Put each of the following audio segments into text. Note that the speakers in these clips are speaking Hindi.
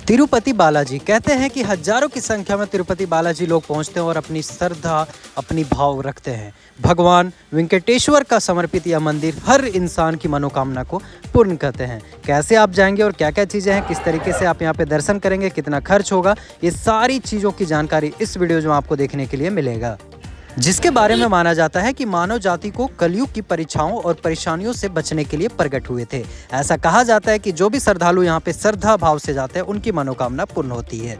तिरुपति बालाजी कहते हैं कि हजारों की संख्या में तिरुपति बालाजी लोग पहुंचते हैं और अपनी श्रद्धा अपनी भाव रखते हैं। भगवान वेंकटेश्वर का समर्पित यह मंदिर हर इंसान की मनोकामना को पूर्ण करते हैं। कैसे आप जाएंगे और क्या क्या चीज़ें हैं, किस तरीके से आप यहां पे दर्शन करेंगे, कितना खर्च होगा, ये सारी चीज़ों की जानकारी इस वीडियो में आपको देखने के लिए मिलेगा, जिसके बारे में माना जाता है कि मानव जाति को कलयुग की परीक्षाओं और परेशानियों से बचने के लिए प्रकट हुए थे। ऐसा कहा जाता है कि जो भी श्रद्धालु यहाँ पे श्रद्धा भाव से जाते हैं उनकी मनोकामना पूर्ण होती है।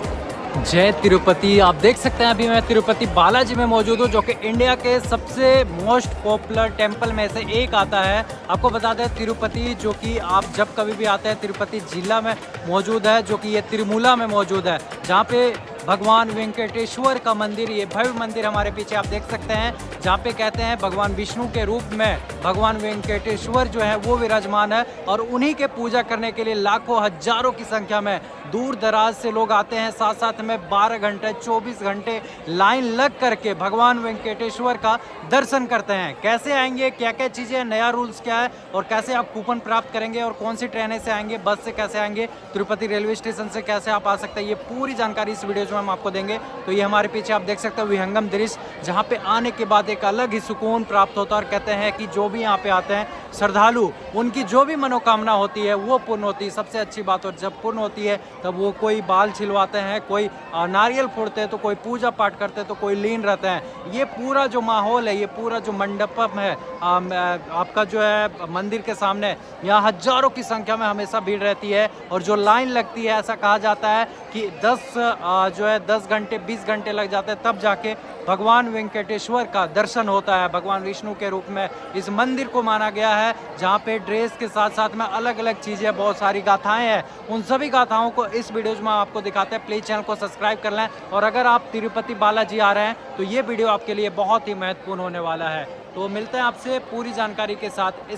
जय तिरुपति। आप देख सकते हैं अभी मैं तिरुपति बालाजी में मौजूद हूँ, जो कि इंडिया के सबसे मोस्ट पॉपुलर टेंपल में से एक आता है। आपको बता दें तिरुपति जो कि आप जब कभी भी आते हैं तिरुपति जिला में मौजूद है, जो कि ये तिरुमूला में मौजूद है, जहाँ पे भगवान वेंकटेश्वर का मंदिर, ये भव्य मंदिर हमारे पीछे आप देख सकते हैं, जहाँ पे कहते हैं भगवान विष्णु के रूप में भगवान वेंकटेश्वर जो है वो विराजमान है और उन्हीं के पूजा करने के लिए लाखों हजारों की संख्या में दूर दराज से लोग आते हैं। साथ साथ में 12 घंटे 24 घंटे लाइन लग करके भगवान वेंकटेश्वर का दर्शन करते हैं। कैसे आएंगे, क्या क्या चीज़ें, नया रूल्स क्या है और कैसे आप कूपन प्राप्त करेंगे और कौन सी ट्रेनें से आएंगे, बस से कैसे आएंगे, तिरुपति रेलवे स्टेशन से कैसे आप आ सकते हैं, ये पूरी जानकारी इस वीडियो में हम आपको देंगे। तो ये हमारे पीछे आप देख सकते हो विहंगम दृश्य, जहाँ पे आने के बाद एक अलग ही सुकून प्राप्त होता है और कहते हैं कि जो भी यहाँ पे आते हैं श्रद्धालु, उनकी जो भी मनोकामना होती है वो पूर्ण होती है। सबसे अच्छी बात, और जब पूर्ण होती है तब वो कोई बाल छिलवाते हैं, कोई नारियल फोड़ते हैं, तो कोई पूजा पाठ करते हैं, तो कोई लीन रहते हैं। ये पूरा जो माहौल है, ये पूरा जो मंडपम है आपका जो है मंदिर के सामने, यहाँ हजारों की संख्या में हमेशा भीड़ रहती है और जो लाइन लगती है, ऐसा कहा जाता है कि 10 घंटे 20 घंटे लग जाते हैं, तब जाके भगवान वेंकटेश्वर का दर्शन होता है। भगवान विष्णु के रूप में इस मंदिर को माना गया है, जहाँ पे ड्रेस के साथ साथ में अलग अलग चीज़ें, बहुत सारी गाथाएं हैं। उन सभी गाथाओं को इस वीडियो में आपको दिखाते हैं। प्लीज़ चैनल को सब्सक्राइब कर लें और अगर आप तिरुपति बालाजी आ रहे हैं तो ये वीडियो आपके लिए बहुत ही महत्वपूर्ण होने वाला है। तो मिलते हैं आपसे पूरी जानकारी के साथ।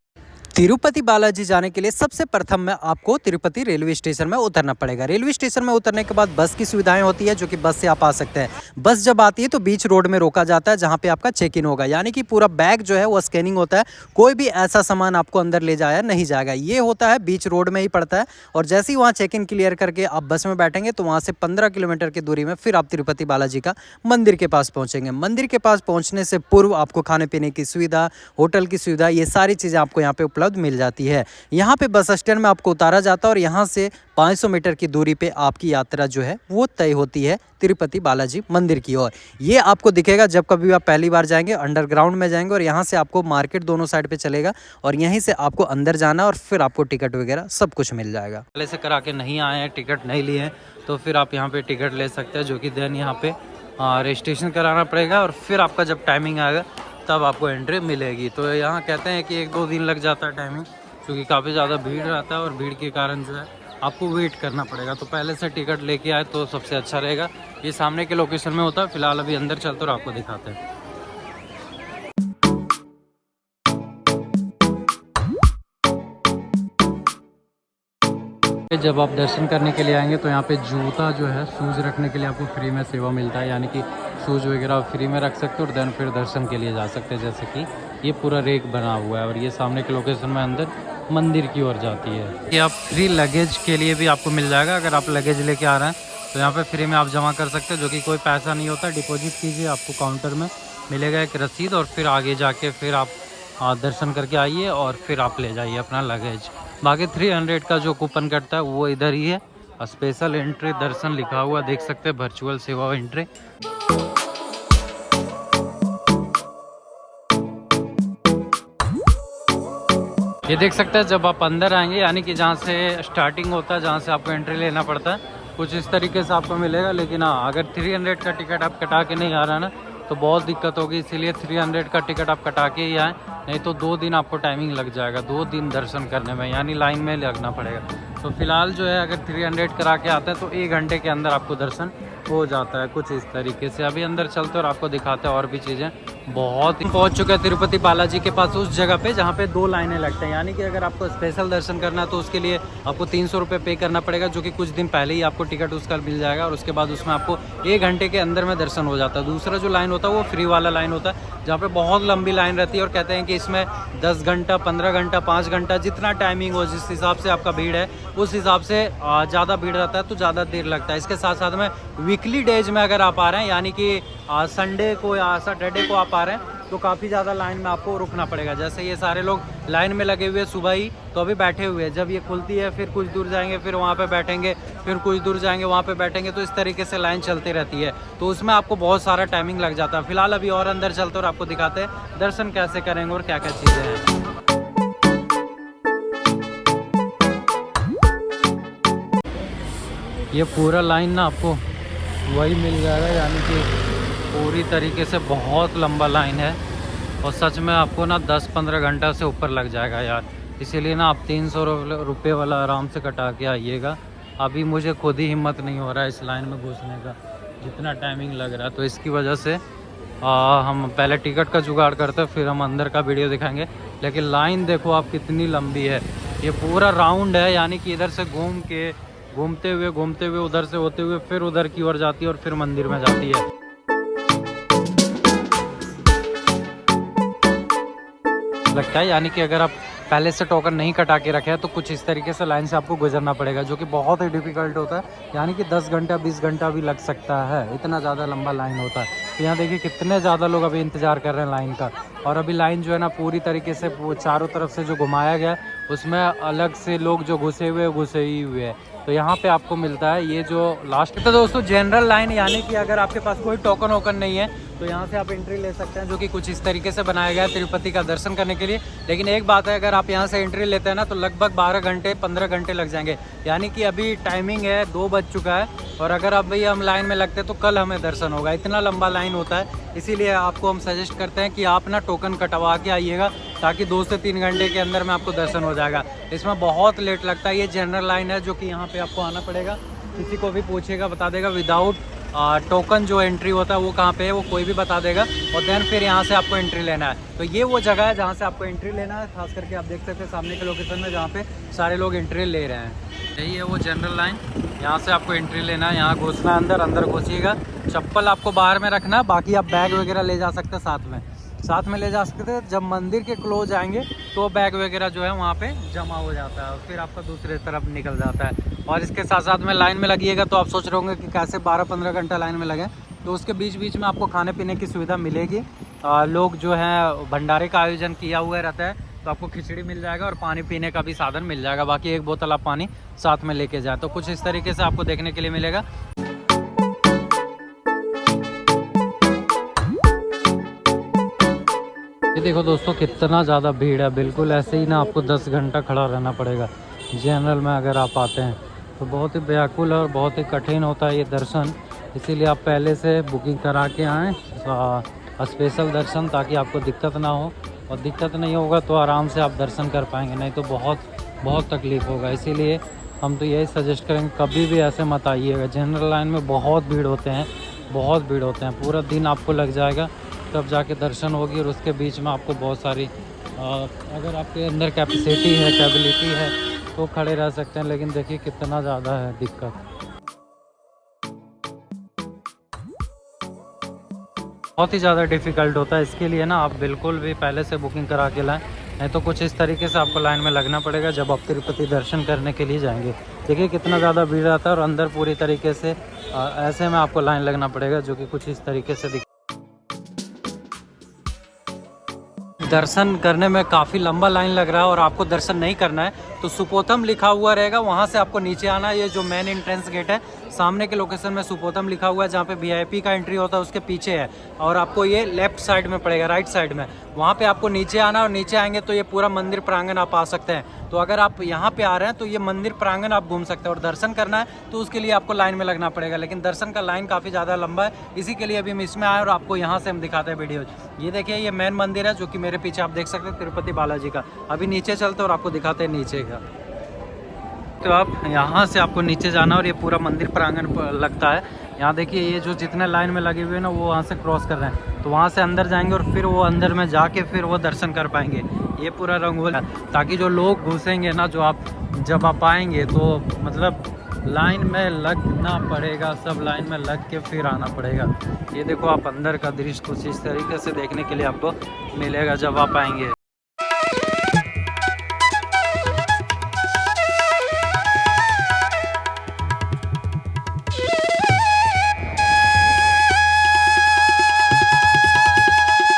तिरुपति बालाजी जाने के लिए सबसे प्रथम में आपको तिरुपति रेलवे स्टेशन में उतरना पड़ेगा। रेलवे स्टेशन में उतरने के बाद बस की सुविधाएं होती है, जो कि बस से आप आ सकते हैं। बस जब आती है तो बीच रोड में रोका जाता है, जहां पे आपका चेक इन होगा, यानी कि पूरा बैग जो है वो स्कैनिंग होता है। कोई भी ऐसा सामान आपको अंदर ले जाया नहीं जाएगा। ये होता है बीच रोड में ही पड़ता है और जैसे ही वहाँ चेक इन क्लियर करके आप बस में बैठेंगे तो वहाँ से 15 किलोमीटर की दूरी में फिर आप तिरुपति बालाजी का मंदिर के पास पहुँचेंगे। मंदिर के पास पहुँचने से पूर्व आपको खाने पीने की सुविधा, होटल की सुविधा, ये सारी चीज़ें आपको यहाँ पे उपलब्ध मिल जाती है। यहाँ पे बस स्टैंड में आपको उतारा जाता है और यहाँ से 500 मीटर की दूरी पे आपकी यात्रा जो है वो तय होती है तिरुपति बालाजी मंदिर की ओर। ये आपको दिखेगा जब कभी आप पहली बार जाएंगे, अंडरग्राउंड में जाएंगे और यहाँ से आपको मार्केट दोनों साइड पे चलेगा और यहीं से आपको अंदर जाना और फिर आपको टिकट वगैरह सब कुछ मिल जाएगा। पहले से करा के नहीं आए हैं, टिकट नहीं लिए हैं, तो फिर आप यहाँ पे टिकट ले सकते हैं, जो कि देन यहाँ पे रजिस्ट्रेशन कराना पड़ेगा और फिर आपका जब टाइमिंग आएगा तब आपको एंट्री मिलेगी। तो यहाँ कहते हैं कि 1-2 दिन लग जाता है टाइमिंग, क्योंकि काफ़ी ज़्यादा भीड़ रहता है और भीड़ के कारण जो है आपको वेट करना पड़ेगा। तो पहले से टिकट लेके आए तो सबसे अच्छा रहेगा। ये सामने के लोकेशन में होता है। फिलहाल अभी अंदर चलते और आपको दिखाते हैं। जब आप दर्शन करने के लिए आएंगे तो यहाँ पे जूता जो है, शूज़ रखने के लिए आपको फ्री में सेवा मिलता है, यानी कि शूज़ वगैरह आप फ्री में रख सकते हो और देन फिर दर्शन के लिए जा सकते हैं। जैसे कि ये पूरा रेक बना हुआ है और ये सामने के लोकेशन में अंदर मंदिर की ओर जाती है। ये आप फ्री लगेज के लिए भी आपको मिल जाएगा। अगर आप लगेज लेके आ रहे हैं तो यहाँ पे फ्री में आप जमा कर सकते हैं, जो कि कोई पैसा नहीं होता। डिपॉजिट कीजिए, आपको काउंटर में मिलेगा एक रसीद और फिर आगे जाके फिर आप दर्शन करके आइए और फिर आप ले जाइए अपना लगेज। बाकी 300 का जो कूपन कटता है वो इधर ही है। स्पेशल एंट्री दर्शन लिखा हुआ देख सकते हैं, वर्चुअल सेवा एंट्री। ये देख सकते हैं जब आप अंदर आएंगे, यानी कि जहाँ से स्टार्टिंग होता है, जहाँ से आपको एंट्री लेना पड़ता है, कुछ इस तरीके से आपको मिलेगा। लेकिन हाँ, अगर 300 का टिकट आप कटा के नहीं आ रहा ना तो बहुत दिक्कत होगी, इसीलिए 300 का टिकट आप कटा के ही आएँ, नहीं तो 2 दिन आपको टाइमिंग लग जाएगा 2 दिन दर्शन करने में, यानी लाइन में लगना पड़ेगा। तो फिलहाल जो है अगर 300 करा के आते हैं तो 1 घंटे के अंदर आपको दर्शन हो जाता है, कुछ इस तरीके से। अभी अंदर चलते और आपको दिखाते हैं और भी चीज़ें। बहुत पहुंच चुके हैं तिरुपति बालाजी के पास, उस जगह पे जहाँ पे 2 लाइनें लगते हैं। यानी कि अगर आपको स्पेशल दर्शन करना है तो उसके लिए आपको 300 रुपये पे करना पड़ेगा, जो कि कुछ दिन पहले ही आपको टिकट उसका मिल जाएगा और उसके बाद उसमें आपको 1 घंटे के अंदर में दर्शन हो जाता है। दूसरा जो लाइन होता है वो फ्री वाला लाइन होता है, जहाँ पे बहुत लंबी लाइन रहती है और कहते हैं कि इसमें 10 घंटा, 15 घंटा, 5 घंटा, जितना टाइमिंग हो, जिस हिसाब से आपका भीड़ है उस हिसाब से ज़्यादा भीड़ रहता है तो ज़्यादा देर लगता है। इसके साथ साथ में वीकली डेज में अगर आप आ रहे हैं, यानी कि संडे को या सैटरडे को आप आ रहे हैं, तो काफ़ी ज़्यादा लाइन में आपको रुकना पड़ेगा। जैसे ये सारे लोग लाइन में लगे हुए सुबह ही, तो अभी बैठे हुए हैं। जब ये खुलती है फिर कुछ दूर जाएंगे, फिर वहाँ पे बैठेंगे, फिर कुछ दूर जाएंगे, वहाँ पे बैठेंगे, तो इस तरीके से लाइन चलती रहती है। तो उसमें आपको बहुत सारा टाइमिंग लग जाता है। फिलहाल अभी और अंदर चलते और आपको दिखाते हैं दर्शन कैसे करेंगे और क्या क्या चीज़ें हैं। ये पूरा लाइन ना आपको वही मिल जाएगा, यानी कि पूरी तरीके से बहुत लंबा लाइन है और सच में आपको ना 10-15 घंटा से ऊपर लग जाएगा यार। इसीलिए ना आप 300 रुपये वाला आराम से कटा के आइएगा। अभी मुझे खुद ही हिम्मत नहीं हो रहा है इस लाइन में घुसने का, जितना टाइमिंग लग रहा है। तो इसकी वजह से हम पहले टिकट का जुगाड़ करते हैं, फिर हम अंदर का वीडियो दिखाएंगे। लेकिन लाइन देखो आप कितनी लंबी है। ये पूरा राउंड है, यानी कि इधर से घूमते हुए उधर से होते हुए फिर उधर की ओर जाती है और फिर मंदिर में जाती है। लगता है यानी कि अगर आप पहले से टोकन नहीं कटा के रखे हैं तो कुछ इस तरीके से लाइन से आपको गुजरना पड़ेगा, जो कि बहुत ही डिफिकल्ट होता है। यानी कि 10 घंटा 20 घंटा भी लग सकता है, इतना ज़्यादा लंबा लाइन होता है। तो यहाँ देखिए कितने ज़्यादा लोग अभी इंतज़ार कर रहे हैं लाइन का। और अभी लाइन जो है ना पूरी तरीके से वो चारों तरफ से जो घुमाया गया उसमें अलग से लोग जो घुसे ही हुए हैं। तो यहाँ पे आपको मिलता है ये जो लास्ट। तो दोस्तों जनरल लाइन, यानी कि अगर आपके पास कोई टोकन वोकन नहीं है तो यहाँ से आप एंट्री ले सकते हैं, जो कि कुछ इस तरीके से बनाया गया है तिरुपति का दर्शन करने के लिए। लेकिन एक बात है, अगर आप यहाँ से एंट्री लेते हैं ना तो लगभग 12 घंटे 15 घंटे लग जाएंगे। यानी कि अभी टाइमिंग है 2 बज चुका है और अगर अभी हम लाइन में लगते हैं तो कल हमें दर्शन होगा। इतना लंबा लाइन होता है, इसीलिए आपको हम सजेस्ट करते हैं कि आप ना टोकन कटवा के आइएगा, ताकि 2 से 3 घंटे के अंदर में आपको दर्शन हो जाएगा। इसमें बहुत लेट लगता है। ये जनरल लाइन है, जो कि यहाँ पे आपको आना पड़ेगा। किसी को भी पूछेगा बता देगा विदाउट टोकन जो एंट्री होता है वो कहाँ पे है, वो कोई भी बता देगा। और देन फिर यहाँ से आपको एंट्री लेना है। तो ये वो जगह है जहाँ से आपको एंट्री लेना है। खास करके आप देख सकते हैं सामने के लोकेशन में, जहाँ पे सारे लोग एंट्री ले रहे हैं। यही है वो जनरल लाइन, यहाँ से आपको एंट्री लेना है, यहाँ घुसना है, अंदर घुसिएगा। चप्पल आपको बाहर में रखना, बाकी आप बैग वगैरह ले जा सकते हैं साथ में ले जा सकते हैं। जब मंदिर के क्लोज आएंगे तो बैग वगैरह जो है वहाँ पे जमा हो जाता है और फिर आपका दूसरे तरफ निकल जाता है। और इसके साथ साथ में लाइन में लगिएगा तो आप सोच रहे होंगे कि कैसे 12-15 घंटा लाइन में लगे। तो उसके बीच में आपको खाने पीने की सुविधा मिलेगी। लोग जो है भंडारे का आयोजन किया हुआ रहता है, तो आपको खिचड़ी मिल जाएगा और पानी पीने का भी साधन मिल जाएगा। बाकी 1 बोतल आप पानी साथ में लेके जाए, तो कुछ इस तरीके से आपको देखने के लिए मिलेगा। ये देखो दोस्तों कितना ज़्यादा भीड़ है। बिल्कुल ऐसे ही ना आपको 10 घंटा खड़ा रहना पड़ेगा जनरल में अगर आप आते हैं। तो बहुत ही व्याकुल और बहुत ही कठिन होता है ये दर्शन, इसीलिए आप पहले से बुकिंग करा के आएँ स्पेशल दर्शन, ताकि आपको दिक्कत ना हो। और दिक्कत नहीं होगा तो आराम से आप दर्शन कर पाएंगे, नहीं तो बहुत तकलीफ़ होगा। इसीलिए हम तो यही सजेस्ट करेंगे कभी भी ऐसे मत आइएगा। जनरल लाइन में बहुत भीड़ होते हैं, पूरा दिन आपको लग जाएगा तब जाके दर्शन होगी। और उसके बीच में आपको बहुत सारी अगर आपके अंदर कैपेबिलिटी है तो खड़े रह सकते हैं। लेकिन देखिए कितना ज़्यादा है दिक्कत। बहुत ही ज़्यादा डिफ़िकल्ट होता है। इसके लिए ना आप बिल्कुल भी पहले से बुकिंग करा के लाएं, नहीं तो कुछ इस तरीके से आपको लाइन में लगना पड़ेगा जब आप तिरुपति दर्शन करने के लिए जाएंगे। देखिए कितना ज़्यादा भीड़ रहता है और अंदर पूरी तरीके से ऐसे में आपको लाइन लगना पड़ेगा, जो कि कुछ इस तरीके से दर्शन करने में काफ़ी लंबा लाइन लग रहा है। और आपको दर्शन नहीं करना है तो सुपोतम लिखा हुआ रहेगा, वहाँ से आपको नीचे आना है। ये जो मेन एंट्रेंस गेट है सामने के लोकेशन में सुपोतम लिखा हुआ है, जहाँ पे VIP का एंट्री होता है उसके पीछे है। और आपको ये लेफ्ट साइड में पड़ेगा, राइट साइड में, वहाँ पे आपको नीचे आना। और नीचे आएंगे तो ये पूरा मंदिर प्रांगण आप आ सकते हैं। तो अगर आप यहाँ पे आ रहे हैं तो ये मंदिर प्रांगण आप घूम सकते हैं। और दर्शन करना है तो उसके लिए आपको लाइन में लगना पड़ेगा, लेकिन दर्शन का लाइन काफ़ी ज़्यादा लंबा है। इसी के लिए अभी हम इसमें आए और आपको यहाँ से हम दिखाते हैं वीडियो। ये देखिए ये मेन मंदिर है, जो कि मेरे पीछे आप देख सकते हैं तिरुपति बालाजी का। अभी नीचे चलते और आपको दिखाते हैं नीचे का। तो आप यहाँ से आपको नीचे जाना और ये पूरा मंदिर प्रांगण लगता है। यहाँ देखिए ये जो जितने लाइन में लगे हुए हैं ना वो वहाँ से क्रॉस कर रहे हैं, तो वहाँ से अंदर जाएंगे और फिर वो अंदर में जाके फिर वो दर्शन कर पाएंगे। ये पूरा रंगोली, ताकि जो लोग घुसेंगे ना, जो आप जब आप आएंगे तो मतलब लाइन में लगना पड़ेगा, सब लाइन में लग के फिर आना पड़ेगा। ये देखो आप अंदर का दृश्य कुछ इस तरीके से देखने के लिए आपको मिलेगा जब आप आएंगे।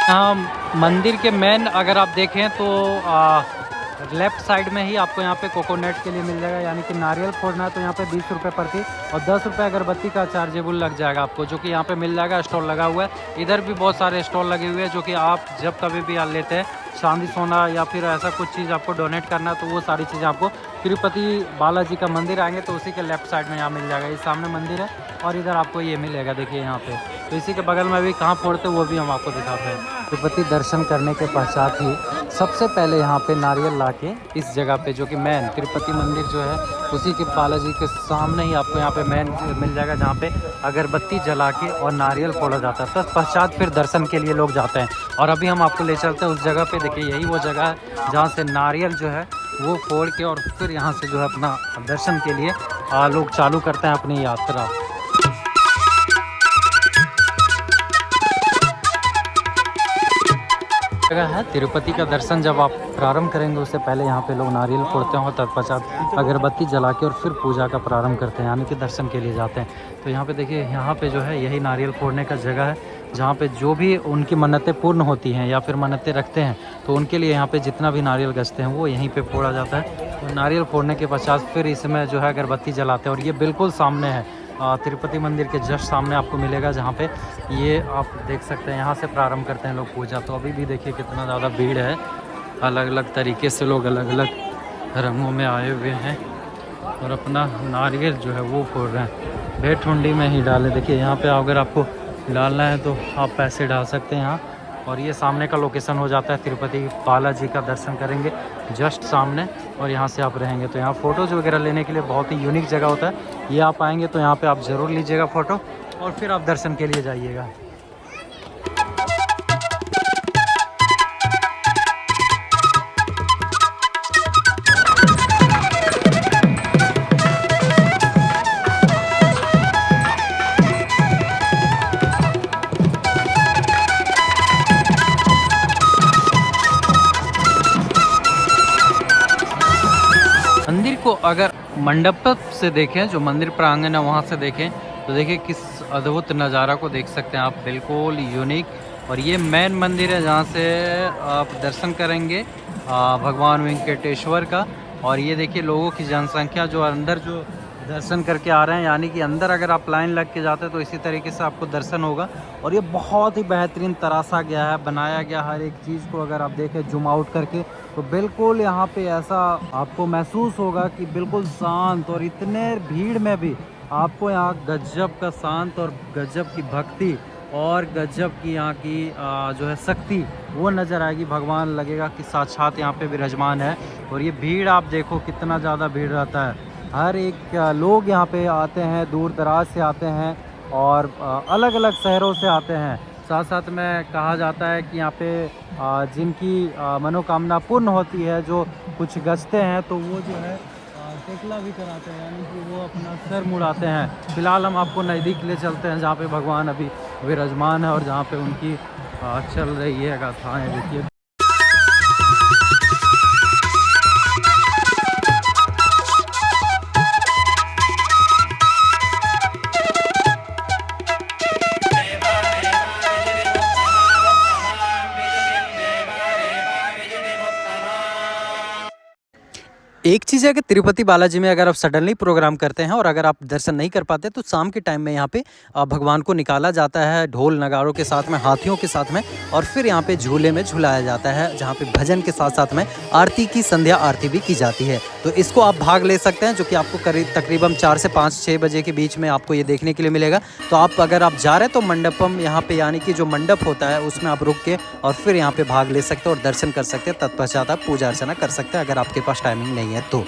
हाँ, मंदिर के मेन अगर आप देखें तो लेफ्ट साइड में ही आपको यहाँ पे कोकोनट के लिए मिल जाएगा, यानी कि नारियल फोड़ना है तो यहाँ पे 20 रुपये प्रति और 10 रुपये अगरबत्ती का चार्जेबल लग जाएगा आपको, जो कि यहाँ पे मिल जाएगा। स्टॉल लगा हुआ है, इधर भी बहुत सारे स्टॉल लगे हुए हैं, जो कि आप जब कभी भी लेते हैं चांदी सोना या फिर ऐसा कुछ चीज़ आपको डोनेट करना है तो वो सारी चीज़ें आपको तिरुपति बालाजी का मंदिर आएंगे तो उसी के लेफ्ट साइड में यहाँ मिल जाएगा। ये सामने मंदिर है और इधर आपको ये मिलेगा, देखिए यहाँ पे। तो इसी के बगल में भी कहाँ फोड़ते वो भी हम आपको दिखाते हैं। तिरुपति दर्शन करने के पश्चात ही सबसे पहले यहाँ पे नारियल लाके इस जगह पे, जो कि मेन तिरुपति मंदिर जो है उसी के बालाजी के सामने ही आपको यहाँ पे मेन मिल जाएगा, जहाँ पे अगरबत्ती जला के और नारियल फोड़ा जाता है। तत्पश्चात फिर दर्शन के लिए लोग जाते हैं और अभी हम आपको ले चलते हैं उस जगह पे। देखिए यही वो जगह है जहाँ से नारियल जो है वो फोड़ के और फिर यहाँ से जो है अपना दर्शन के लिए लोग चालू करते हैं अपनी यात्रा। जगह है तिरुपति का दर्शन जब आप प्रारंभ करेंगे उससे पहले यहाँ पे लोग नारियल फोड़ते हैं और तत्पश्चात अगरबत्ती जला के और फिर पूजा का प्रारंभ करते हैं, यानी कि दर्शन के लिए जाते हैं। तो यहाँ पे देखिए यहाँ पे जो है यही नारियल फोड़ने का जगह है, जहाँ पे जो भी उनकी मन्नतें पूर्ण होती हैं या फिर मन्नतें रखते हैं तो उनके लिए यहाँ पे जितना भी नारियल गजते हैं वो यहीं पे फोड़ा जाता है। तो नारियल फोड़ने के पश्चात फिर इसमें जो है अगरबत्ती जलाते हैं और ये बिल्कुल सामने है, तिरुपति मंदिर के जस्ट सामने आपको मिलेगा, जहाँ पे ये आप देख सकते हैं। यहाँ से प्रारंभ करते हैं लोग पूजा। तो अभी भी देखिए कितना ज़्यादा भीड़ है, अलग अलग तरीके से लोग अलग अलग रंगों में आए हुए हैं और अपना नारियल जो है वो फोड़ रहे हैं। भेंट में ही डालें। देखिए यहाँ पे अगर आपको डालना है तो आप पैसे डाल सकते हैं यहाँ, और ये सामने का लोकेशन हो जाता है। तिरुपति बालाजी का दर्शन करेंगे जस्ट सामने और यहाँ से आप रहेंगे तो यहाँ फ़ोटोज़ वगैरह लेने के लिए बहुत ही यूनिक जगह होता है। ये आप आएंगे तो यहाँ पे आप ज़रूर लीजिएगा फ़ोटो और फिर आप दर्शन के लिए जाइएगा। मंदिर को अगर मंडप से देखें, जो मंदिर प्रांगण है वहाँ से देखें तो देखिए किस अद्भुत नज़ारा को देख सकते हैं आप, बिल्कुल यूनिक। और ये मेन मंदिर है जहाँ से आप दर्शन करेंगे भगवान वेंकटेश्वर का। और ये देखिए लोगों की जनसंख्या जो अंदर जो दर्शन करके आ रहे हैं, यानी कि अंदर अगर आप लाइन लग के जाते हैं तो इसी तरीके से आपको दर्शन होगा। और ये बहुत ही बेहतरीन तराशा गया है, बनाया गया हर एक चीज़ को अगर आप देखें जूम आउट करके तो बिल्कुल यहाँ पे ऐसा आपको महसूस होगा कि बिल्कुल शांत, और इतने भीड़ में भी आपको यहाँ गजब का शांत और गजब की भक्ति और गजब की यहाँ की जो है शक्ति वो नज़र आएगी। भगवान लगेगा कि साक्षात यहाँ पे विराजमान है। और ये भीड़ आप देखो कितना ज़्यादा भीड़ रहता है, हर एक लोग यहाँ पे आते हैं, दूर दराज से आते हैं और अलग अलग शहरों से आते हैं। साथ साथ में कहा जाता है कि यहाँ पे जिनकी मनोकामना पूर्ण होती है, जो कुछ गजते हैं तो वो जो है टेकला भी कराते हैं, यानी कि वो अपना सर मुड़ाते हैं। फिलहाल हम आपको नज़दीक ले चलते हैं जहाँ पे भगवान अभी विराजमान है और जहाँ पे उनकी चल रही है गाथाएँ। देखिए एक चीज़ है कि तिरुपति बालाजी में अगर आप सडनली प्रोग्राम करते हैं और अगर आप दर्शन नहीं कर पाते तो शाम के टाइम में यहाँ पे भगवान को निकाला जाता है ढोल नगाड़ों के साथ में, हाथियों के साथ में, और फिर यहाँ पे झूले में झुलाया जाता है, जहाँ पे भजन के साथ साथ में आरती की संध्या आरती भी की जाती है। तो इसको आप भाग ले सकते हैं, जो कि आपको तकरीबन 4 से 5-6 बजे के बीच में आपको ये देखने के लिए मिलेगा। तो आप अगर आप जा रहे हैं तो मंडपम यहाँ पे, यानी कि जो मंडप होता है उसमें आप रुक के और फिर यहाँ पे भाग ले सकते हैं और दर्शन कर सकते हैं। तत्पश्चात आप पूजा अर्चना कर सकते हैं अगर आपके पास टाइमिंग नहीं है तो।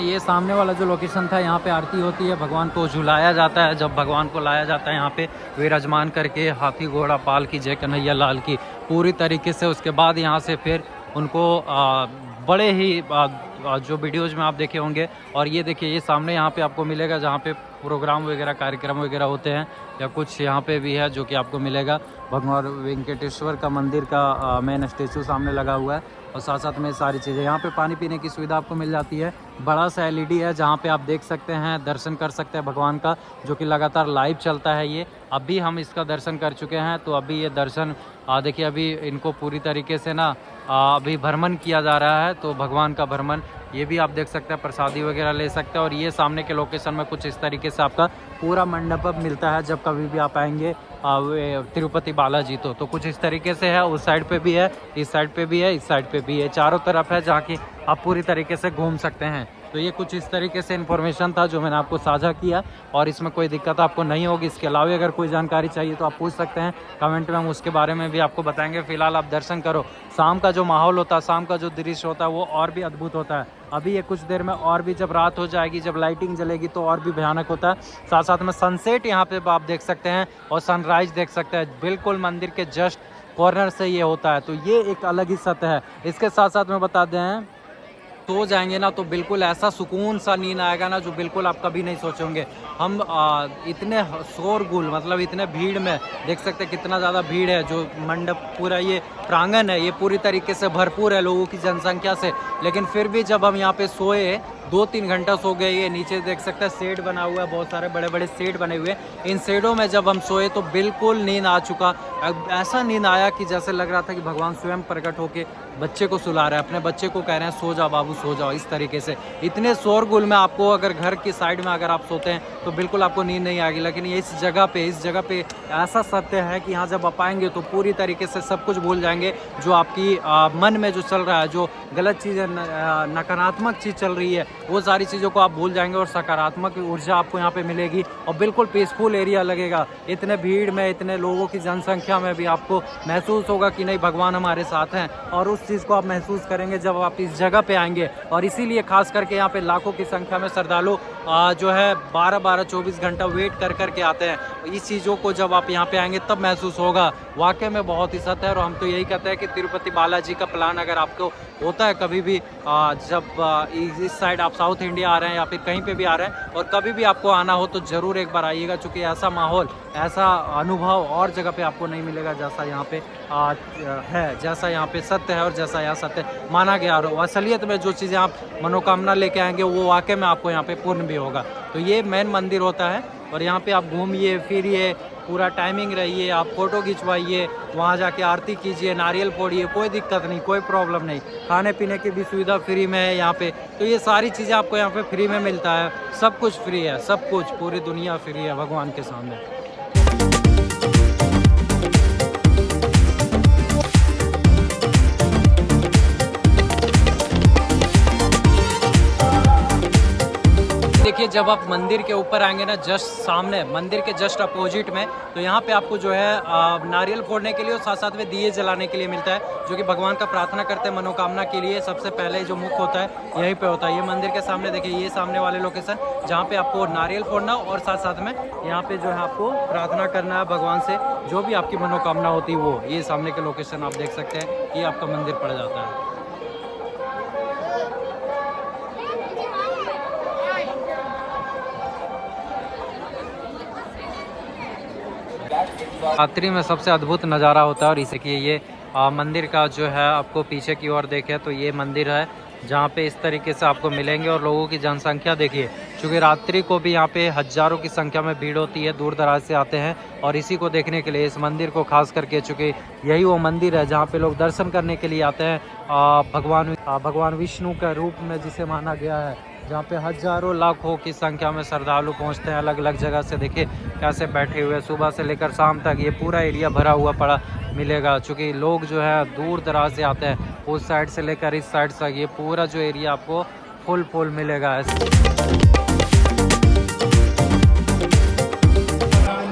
ये सामने वाला जो लोकेशन था, यहाँ पे आरती होती है, भगवान को झुलाया जाता है। जब भगवान को लाया जाता है यहाँ पे विराजमान करके, हाथी घोड़ा पाल की जय कन्हैया लाल की पूरी तरीके से, उसके बाद यहाँ से फिर उनको बड़े ही जो वीडियोज़ में आप देखे होंगे। और ये देखिए, ये सामने यहाँ पे आपको मिलेगा जहाँ पे प्रोग्राम वगैरह, कार्यक्रम वगैरह होते हैं, या कुछ यहाँ पे भी है जो कि आपको मिलेगा। भगवान वेंकटेश्वर का मंदिर का मेन स्टेचू सामने लगा हुआ है, और साथ साथ में सारी चीज़ें। यहाँ पे पानी पीने की सुविधा आपको मिल जाती है। बड़ा सा LED है जहाँ पे आप देख सकते हैं, दर्शन कर सकते हैं भगवान का, जो कि लगातार लाइव चलता है। ये अभी हम इसका दर्शन कर चुके हैं, तो अभी ये दर्शन देखिए, अभी इनको पूरी तरीके से ना अभी भ्रमण किया जा रहा है, तो भगवान का भ्रमण ये भी आप देख सकते हैं, प्रसादी वगैरह ले सकते हैं। और ये सामने के लोकेशन में कुछ इस तरीके से आपका पूरा मंडप मिलता है जब कभी भी आप आएंगे तिरुपति बालाजी। तो कुछ इस तरीके से है। उस साइड पे भी है, इस साइड पे भी है, इस साइड पे भी है, चारों तरफ है जहाँ की आप पूरी तरीके से घूम सकते हैं। तो ये कुछ इस तरीके से इन्फॉर्मेशन था जो मैंने आपको साझा किया, और इसमें कोई दिक्कत आपको नहीं होगी। इसके अलावा अगर कोई जानकारी चाहिए तो आप पूछ सकते हैं कमेंट में, हम उसके बारे में भी आपको बताएंगे। फिलहाल आप दर्शन करो। शाम का जो माहौल होता है, शाम का जो दृश्य होता है, वो और भी अद्भुत होता है। अभी ये कुछ देर में और भी जब रात हो जाएगी, जब लाइटिंग जलेगी, तो और भी भयानक होता है। साथ साथ में सनसेट यहाँ पे आप देख सकते हैं, और सनराइज देख सकते हैं, बिल्कुल मंदिर के जस्ट कॉर्नर से ये होता है। तो ये एक अलग ही सत्य है। इसके साथ साथ में बता दें, तो जाएंगे ना तो बिल्कुल ऐसा सुकून सा नींद आएगा ना, जो बिल्कुल आप कभी नहीं सोचोगे। हम इतने शोरगुल, मतलब इतने भीड़ में देख सकते हैं कितना ज़्यादा भीड़ है। जो मंडप पूरा ये प्रांगण है, ये पूरी तरीके से भरपूर है लोगों की जनसंख्या से। लेकिन फिर भी जब हम यहाँ पे सोए, 2-3 घंटा सो गए। ये नीचे देख सकते हैं शेड बना हुआ है, बहुत सारे बड़े बड़े शेड बने हुए हैं। इन शेडों में जब हम सोए तो बिल्कुल नींद आ चुका। ऐसा नींद आया कि जैसे लग रहा था कि भगवान स्वयं प्रकट होके बच्चे को सुला रहे हैं, अपने बच्चे को कह रहे हैं सो जाओ बाबू, सो जाओ। इस तरीके से इतने शोरगुल में आपको, अगर घर की साइड में अगर आप सोते हैं तो बिल्कुल आपको नींद नहीं आएगी। लेकिन ये इस जगह पे ऐसा सत्य है कि यहाँ जब आप आएंगे तो पूरी तरीके से सब कुछ भूल जाएंगे। जो आपकी मन में जो चल रहा है, जो गलत चीज़ें, नकारात्मक चीज़ चल रही है, वो सारी चीज़ों को आप भूल जाएंगे, और सकारात्मक ऊर्जा आपको यहाँ पे मिलेगी, और बिल्कुल पीसफुल एरिया लगेगा। इतने भीड़ में, इतने लोगों की जनसंख्या में भी आपको महसूस होगा कि नहीं, भगवान हमारे साथ हैं। और उस चीज़ को आप महसूस करेंगे जब आप इस जगह पे आएंगे। और इसीलिए खास करके यहाँ पे लाखों की संख्या में श्रद्धालु जो है 12-24 घंटा वेट कर के आते हैं। इस चीज़ों को जब आप यहाँ पे आएंगे तब महसूस होगा। वाकई में बहुत ही सत्य है। और हम तो यही कहते हैं कि तिरुपति बालाजी का प्लान अगर आपको होता है कभी भी, जब इस साइड आप साउथ इंडिया आ रहे हैं या फिर कहीं पे भी आ रहे हैं, और कभी भी आपको आना हो तो ज़रूर एक बार आइएगा। चूँकि ऐसा माहौल, ऐसा अनुभव और जगह पे आपको नहीं मिलेगा जैसा यहाँ पे है, जैसा यहाँ पे सत्य है, और जैसा यहाँ सत्य माना गया। और असलियत में जो चीज़ें आप मनोकामना लेके आएंगे वो वाकई में आपको यहाँ पे पूर्ण भी होगा। तो ये मेन मंदिर होता है, और यहाँ पे आप घूमिए फिरिए, पूरा टाइमिंग रहिए, आप फ़ोटो खिंचवाइए, वहाँ जाके आरती कीजिए, नारियल फोड़िए, कोई दिक्कत नहीं, कोई प्रॉब्लम नहीं। खाने पीने की भी सुविधा फ्री में है यहाँ पे। तो ये सारी चीज़ें आपको यहाँ पे फ्री में मिलता है। सब कुछ फ्री है, सब कुछ, पूरी दुनिया फ्री है भगवान के सामने। देखिए, जब आप मंदिर के ऊपर आएंगे ना, जस्ट सामने मंदिर के जस्ट अपोजिट में, तो यहाँ पे आपको जो है नारियल फोड़ने के लिए और साथ साथ में दिए जलाने के लिए मिलता है, जो कि भगवान का प्रार्थना करते हैं मनोकामना के लिए। सबसे पहले जो मुख होता है यहीं पे होता है। ये मंदिर के सामने देखिए, ये सामने वाले लोकेशन जहाँ पे आपको नारियल फोड़ना, और साथ साथ में यहाँ पे जो है आपको प्रार्थना करना है भगवान से, जो भी आपकी मनोकामना होती है वो। ये सामने के लोकेशन आप देख सकते हैं, ये आपका मंदिर पड़ जाता है। रात्रि में सबसे अद्भुत नज़ारा होता है। और इसे कि ये मंदिर का जो है, आपको पीछे की ओर देखें तो ये मंदिर है जहाँ पे इस तरीके से आपको मिलेंगे। और लोगों की जनसंख्या देखिए, क्योंकि रात्रि को भी यहाँ पे हज़ारों की संख्या में भीड़ होती है, दूर दराज से आते हैं और इसी को देखने के लिए, इस मंदिर को खास करके, चूँकि यही वो मंदिर है जहाँ पे लोग दर्शन करने के लिए आते हैं भगवान विष्णु के रूप में जिसे माना गया है, जहाँ पे हज़ारों लाखों की संख्या में श्रद्धालु पहुँचते हैं अलग अलग जगह से। देखिए कैसे बैठे हुए, सुबह से लेकर शाम तक ये पूरा एरिया भरा हुआ पड़ा मिलेगा। चूँकि लोग जो है दूर दराज से आते हैं, उस साइड से लेकर इस साइड तक ये पूरा जो एरिया आपको फुल मिलेगा।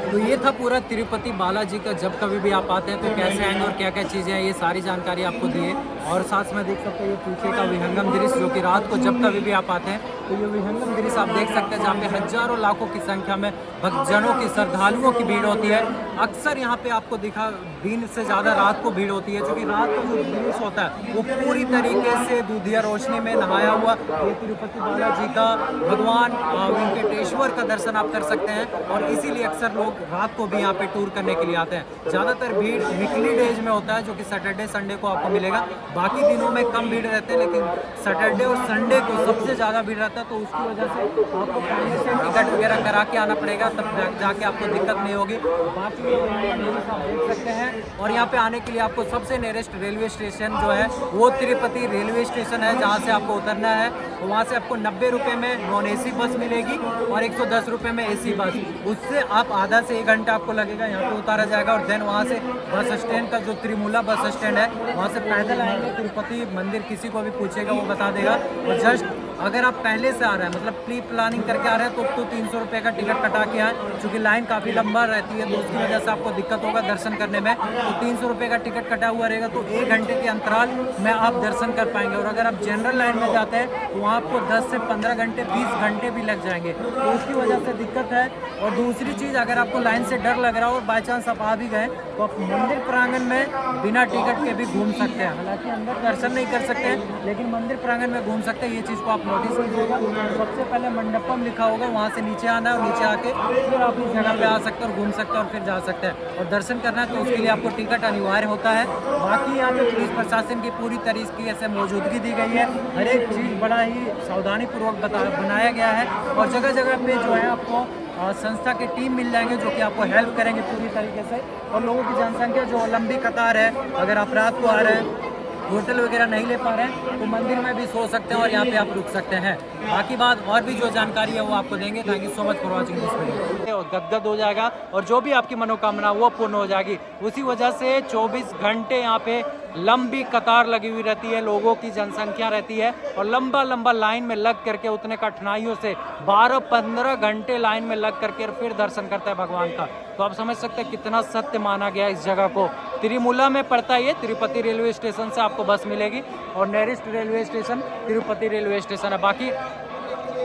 तो ये था पूरा तिरुपति बालाजी का जब कभी भी आप आते हैं तो कैसे आएंगे और क्या क्या चीज़ें हैं, ये सारी जानकारी आपको दी है। और साथ में देख सकते हैं ये पीछे का विहंगम दृश्य, जो कि रात को जब कभी भी आप आते हैं तो ये विहंगम दृश्य आप देख सकते हैं, जहाँ पे हजारों लाखों की संख्या में भक्तजनों की, श्रद्धालुओं की भीड़ होती है। अक्सर यहाँ पे आपको दिखा दिन से ज़्यादा रात को भीड़ होती है, क्योंकि रात को जो दृश्य होता है वो पूरी तरीके से दूधिया रोशनी में नहाया हुआ ये तिरुपति बालाजी का भगवान वेंकटेश्वर का दर्शन आप कर सकते हैं। और इसीलिए अक्सर लोग रात को भी यहाँ पे टूर करने के लिए आते हैं। ज़्यादातर भीड़ वीकली डेज में होता है, जो कि सैटरडे संडे को आपको मिलेगा। बाकी दिनों में कम भीड़ रहते हैं, लेकिन सैटरडे और संडे को सबसे ज़्यादा भीड़ रहता है। तो उसकी वजह से आपको पहले से टिकट वगैरह करा के आना पड़ेगा, तब जाके आपको दिक्कत नहीं होगी। बाकी आप देख सकते हैं। और यहाँ पे आने के लिए आपको सबसे नियरेस्ट रेलवे स्टेशन जो है वो तिरुपति रेलवे स्टेशन है, जहाँ से आपको उतरना है। वहाँ से आपको 90 रुपये में नॉन AC बस मिलेगी और 110 रुपये में AC बस। उससे आप आधा से 1 घंटा आपको लगेगा, यहाँ पे उतारा जाएगा। और देन वहाँ से बस स्टैंड का जो त्रिमूला बस स्टैंड है, वहाँ से पैदल आएंगे तिरुपति मंदिर। किसी को भी पूछेगा वो बता देगा। और जस्ट अगर आप पहले से आ रहे हैं, मतलब प्री प्लानिंग करके आ रहे हैं, तो 300 रुपये का टिकट कटा के आए, क्योंकि लाइन काफ़ी लंबा रहती है, तो उसकी वजह से आपको दिक्कत होगा दर्शन करने में। तो 300 रुपये का टिकट कटा हुआ रहेगा, तो 1 घंटे के अंतराल में आप दर्शन कर पाएंगे। और अगर आप जनरल लाइन में जाते हैं तो वहाँ आपको 10 से 15 घंटे 20 घंटे भी लग जाएंगे, तो उसकी वजह से दिक्कत है। और दूसरी चीज़, अगर आपको लाइन से डर लग रहा हो और बाई चांस आप आ भी गए, तो आप मंदिर प्रांगण में बिना टिकट के भी घूम सकते हैं। हालांकि अंदर दर्शन नहीं कर सकते हैं, लेकिन मंदिर प्रांगण में घूम सकते हैं। ये चीज़ को आप नोटिस कीजिएगा। सबसे पहले मंडपम लिखा होगा, वहाँ से नीचे आना है और नीचे आके फिर आप इस जगह पे आ सकते हैं और घूम सकते हैं और फिर जा सकते हैं। और दर्शन करना है तो उसके लिए आपको टिकट अनिवार्य होता है। बाकी यहाँ पे पुलिस प्रशासन की पूरी तरीके से मौजूदगी दी गई है। हर एक चीज़ बड़ा ही सावधानी पूर्वक बनाया गया है। और जगह जगह पे जो है आपको संस्था की टीम मिल जाएंगे, जो कि आपको हेल्प करेंगे पूरी तरीके से। और लोगों की जनसंख्या जो लंबी कतार है, अगर आप रात को आ रहे हैं, होटल वगैरह नहीं ले पा रहे हैं, तो मंदिर में भी सो सकते हैं और यहाँ पे आप रुक सकते हैं। बाकी बात और भी जो जानकारी है वो आपको देंगे। Thank you so much for watching this video. गदगद हो जाएगा और जो भी आपकी मनोकामना वो पूर्ण हो जाएगी। उसी वजह से 24 घंटे यहाँ पे लंबी कतार लगी हुई रहती है, लोगों की जनसंख्या रहती है। और लंबा लंबा लाइन में लग करके उतने कठिनाइयों से 12-15 घंटे लाइन में लग करके फिर दर्शन करता है भगवान का। तो आप समझ सकते हैं कितना सत्य माना गया इस जगह को। तिरुमूला में पड़ता है ये, तिरुपति रेलवे स्टेशन से आपको बस मिलेगी और nearest railway station Tirupati railway station है। बाकी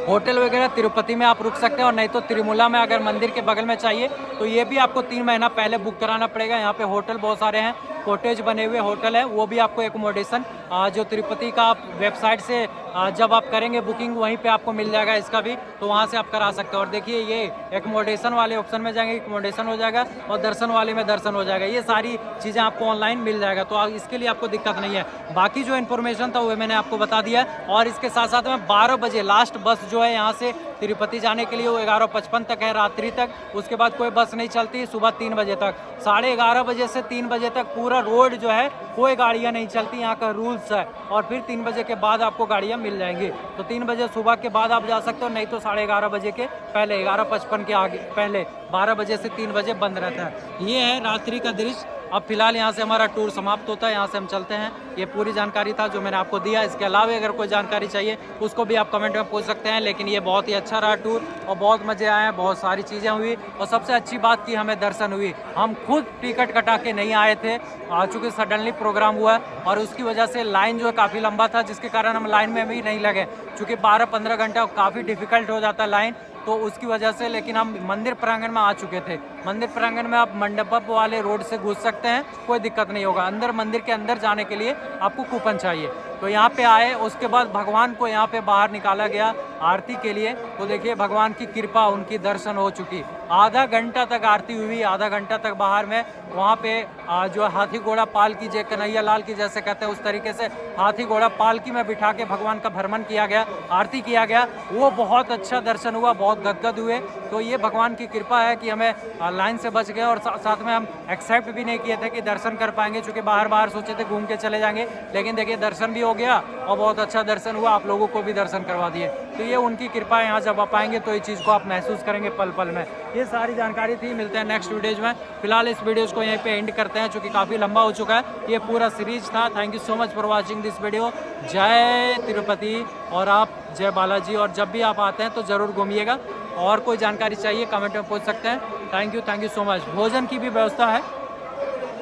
होटल वगैरह तिरुपति में आप रुक सकते हैं, और नहीं तो तिरुमूला में अगर मंदिर के बगल में चाहिए तो ये भी आपको 3 महीना पहले बुक कराना पड़ेगा। यहाँ पे होटल बहुत सारे हैं, कॉटेज बने हुए होटल है, वो भी आपको एकोमोडेशन जो तिरुपति का आप वेबसाइट से जब आप करेंगे बुकिंग, वहीं पे आपको मिल जाएगा इसका भी, तो वहाँ से आप करा सकते हैं। और देखिए ये एकोमोडेशन वाले ऑप्शन में जाएंगे, एकोमोडेशन हो जाएगा, और दर्शन वाले में दर्शन हो जाएगा। ये सारी चीज़ें आपको ऑनलाइन मिल जाएगा, तो इसके लिए आपको दिक्कत नहीं है। बाकी जो इन्फॉर्मेशन था वो मैंने आपको बता दिया। और इसके साथ साथ में 12 बजे लास्ट बस जो है यहाँ से तिरुपति जाने के लिए, वो 11:55 तक है, रात्रि तक। उसके बाद कोई बस नहीं चलती, सुबह 3 बजे तक। 11:30 बजे से 3 बजे तक पूरा रोड जो है कोई गाड़ियाँ नहीं चलती, यहाँ का रूल्स है। और फिर 3 बजे के बाद आपको गाड़ियाँ मिल जाएंगी। तो 3 बजे सुबह के बाद आप जा सकते हो, नहीं तो 11:30 बजे के पहले, 11:55 के आगे पहले 12 बजे से 3 बजे बंद रहता है। ये है रात्रि का दृश्य। अब फिलहाल यहाँ से हमारा टूर समाप्त होता है, यहाँ से हम चलते हैं। ये पूरी जानकारी था जो मैंने आपको दिया। इसके अलावा अगर कोई जानकारी चाहिए उसको भी आप कमेंट में पूछ सकते हैं। लेकिन ये बहुत ही अच्छा रहा टूर और बहुत मज़े आए, बहुत सारी चीज़ें हुई। और सबसे अच्छी बात कि हमें दर्शन हुई। हम खुद टिकट कटा के नहीं आए थे, चूँकि सडनली प्रोग्राम हुआ और उसकी वजह से लाइन जो है काफ़ी लंबा था, जिसके कारण हम लाइन में भी नहीं लगे। चूँकि 12-15 घंटा काफ़ी डिफ़िकल्ट हो जाता है लाइन, तो उसकी वजह से। लेकिन हम मंदिर प्रांगण में आ चुके थे। मंदिर प्रांगण में आप मंडपम वाले रोड से घुस सकते हैं, कोई दिक्कत नहीं होगा। अंदर मंदिर के अंदर जाने के लिए आपको कूपन चाहिए। तो यहाँ पे आए, उसके बाद भगवान को यहाँ पे बाहर निकाला गया आरती के लिए। तो देखिए भगवान की कृपा, उनकी दर्शन हो चुकी। आधा घंटा तक आरती हुई, आधा घंटा तक बाहर में वहाँ पे जो हाथी घोड़ा पालकी, जय कन्हैया लाल की जैसे कहते हैं, उस तरीके से हाथी घोड़ा पालकी में बिठा के भगवान का भ्रमण किया गया, आरती किया गया। वो बहुत अच्छा दर्शन हुआ, बहुत गदगद हुए। तो ये भगवान की कृपा है कि हमें लाइन से बच गए। और साथ में हम एक्सेप्ट भी नहीं किए थे कि दर्शन कर पाएंगे, चूँकि बाहर सोचे थे घूम के चले जाएंगे। लेकिन देखिए दर्शन भी हो गया और बहुत अच्छा दर्शन हुआ, आप लोगों को भी दर्शन करवा दिए। तो ये उनकी कृपा है। यहाँ जब आप आएंगे तो ये चीज़ को आप महसूस करेंगे पल पल में। ये सारी जानकारी थी। मिलते हैं नेक्स्ट वीडियोज में। फिलहाल इस वीडियोज़ को यहीं पे एंड करते हैं, चूँकि काफ़ी लंबा हो चुका है। ये पूरा सीरीज था। Thank you so much for watching this video. जय तिरुपति और आप जय बालाजी। और जब भी आप आते हैं तो ज़रूर घूमिएगा। और कोई जानकारी चाहिए कमेंट में पूछ सकते हैं। Thank you so much. भोजन की भी व्यवस्था है,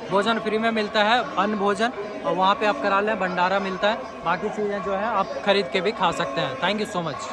भोजन फ्री में मिलता है, अन्न भोजन, और वहाँ पे आप करा लें, भंडारा मिलता है, बाकी चीज़ें जो है आप खरीद के भी खा सकते हैं। Thank you so much.